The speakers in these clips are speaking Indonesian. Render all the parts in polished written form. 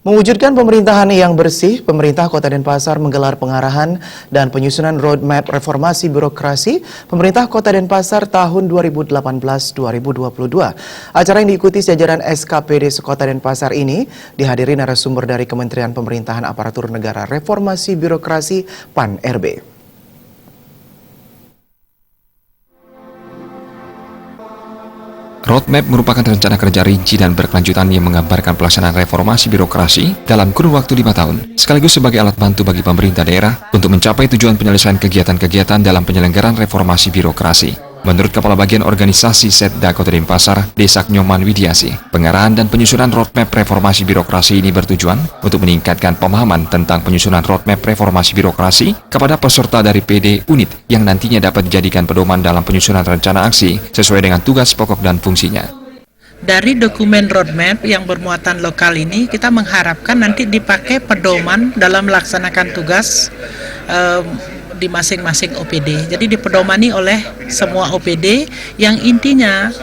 Mewujudkan pemerintahan yang bersih, pemerintah Kota Denpasar menggelar pengarahan dan penyusunan roadmap reformasi birokrasi pemerintah Kota Denpasar tahun 2018-2022. Acara yang diikuti jajaran SKPD Sekota Denpasar ini dihadiri narasumber dari Kementerian Pemerintahan Aparatur Negara Reformasi Birokrasi PAN-RB. Roadmap merupakan rencana kerja rinci dan berkelanjutan yang menggambarkan pelaksanaan reformasi birokrasi dalam kurun waktu 5 tahun, sekaligus sebagai alat bantu bagi pemerintah daerah untuk mencapai tujuan penyelesaian kegiatan-kegiatan dalam penyelenggaraan reformasi birokrasi. Menurut Kepala Bagian Organisasi Setda Kota Denpasar, Desak Nyoman Widiasi, pengarahan dan penyusunan roadmap reformasi birokrasi ini bertujuan untuk meningkatkan pemahaman tentang penyusunan roadmap reformasi birokrasi kepada peserta dari PD unit yang nantinya dapat dijadikan pedoman dalam penyusunan rencana aksi sesuai dengan tugas pokok dan fungsinya. Dari dokumen roadmap yang bermuatan lokal ini, kita mengharapkan nanti dipakai pedoman dalam melaksanakan tugas di masing-masing OPD. Jadi dipedomani oleh semua OPD yang intinya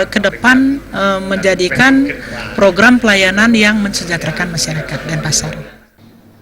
ke depan menjadikan program pelayanan yang mensejahterakan masyarakat Denpasar.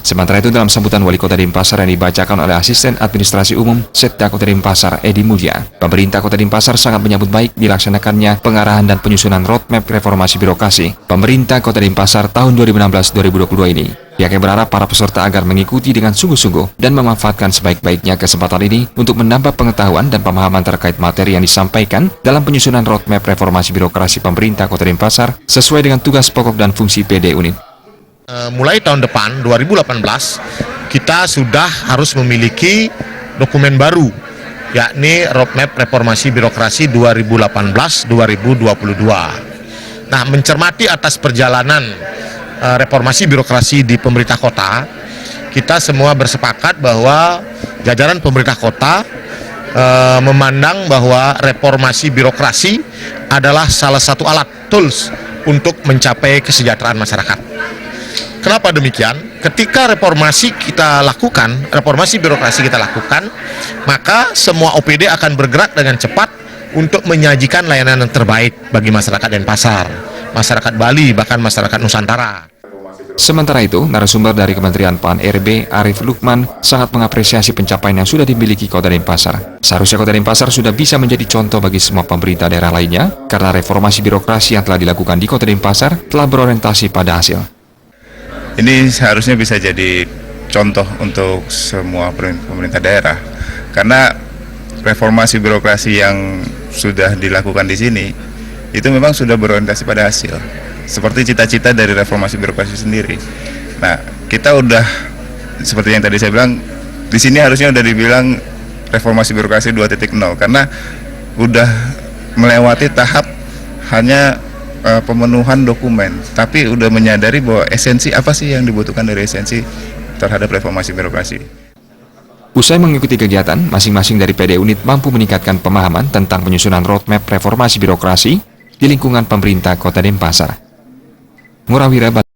Sementara itu, dalam sambutan Wali Kota Denpasar yang dibacakan oleh Asisten Administrasi Umum Setda Kota Denpasar, Edi Mulya, pemerintah Kota Denpasar sangat menyambut baik dilaksanakannya pengarahan dan penyusunan roadmap reformasi birokrasi pemerintah Kota Denpasar tahun 2016-2022 ini. Pihaknya berharap para peserta agar mengikuti dengan sungguh-sungguh dan memanfaatkan sebaik-baiknya kesempatan ini untuk menambah pengetahuan dan pemahaman terkait materi yang disampaikan dalam penyusunan roadmap reformasi birokrasi pemerintah Kota Denpasar sesuai dengan tugas pokok dan fungsi PD unit. Mulai tahun depan 2018 kita sudah harus memiliki dokumen baru, yakni roadmap reformasi birokrasi 2018-2022. Nah, mencermati atas perjalanan reformasi birokrasi di pemerintah kota, kita semua bersepakat bahwa jajaran pemerintah kota memandang bahwa reformasi birokrasi adalah salah satu alat tools untuk mencapai kesejahteraan masyarakat. Kenapa demikian? Ketika reformasi birokrasi kita lakukan, maka semua OPD akan bergerak dengan cepat untuk menyajikan layanan yang terbaik bagi masyarakat Denpasar, masyarakat Bali, bahkan masyarakat Nusantara. Sementara itu, narasumber dari Kementerian PAN-RB, Arif Lukman, sangat mengapresiasi pencapaian yang sudah dimiliki Kota Denpasar. Seharusnya Kota Denpasar sudah bisa menjadi contoh bagi semua pemerintah daerah lainnya, karena reformasi birokrasi yang telah dilakukan di Kota Denpasar telah berorientasi pada hasil. Ini seharusnya bisa jadi contoh untuk semua pemerintah daerah, karena reformasi birokrasi yang sudah dilakukan di sini itu memang sudah berorientasi pada hasil, seperti cita-cita dari reformasi birokrasi sendiri. Nah, kita udah seperti yang tadi saya bilang, di sini harusnya udah dibilang reformasi birokrasi 2.0, karena udah melewati tahap hanya pemenuhan dokumen, tapi udah menyadari bahwa esensi apa sih yang dibutuhkan dari esensi terhadap reformasi birokrasi. Usai mengikuti kegiatan, masing-masing dari PD unit mampu meningkatkan pemahaman tentang penyusunan roadmap reformasi birokrasi di lingkungan pemerintah Kota Denpasar. Murawira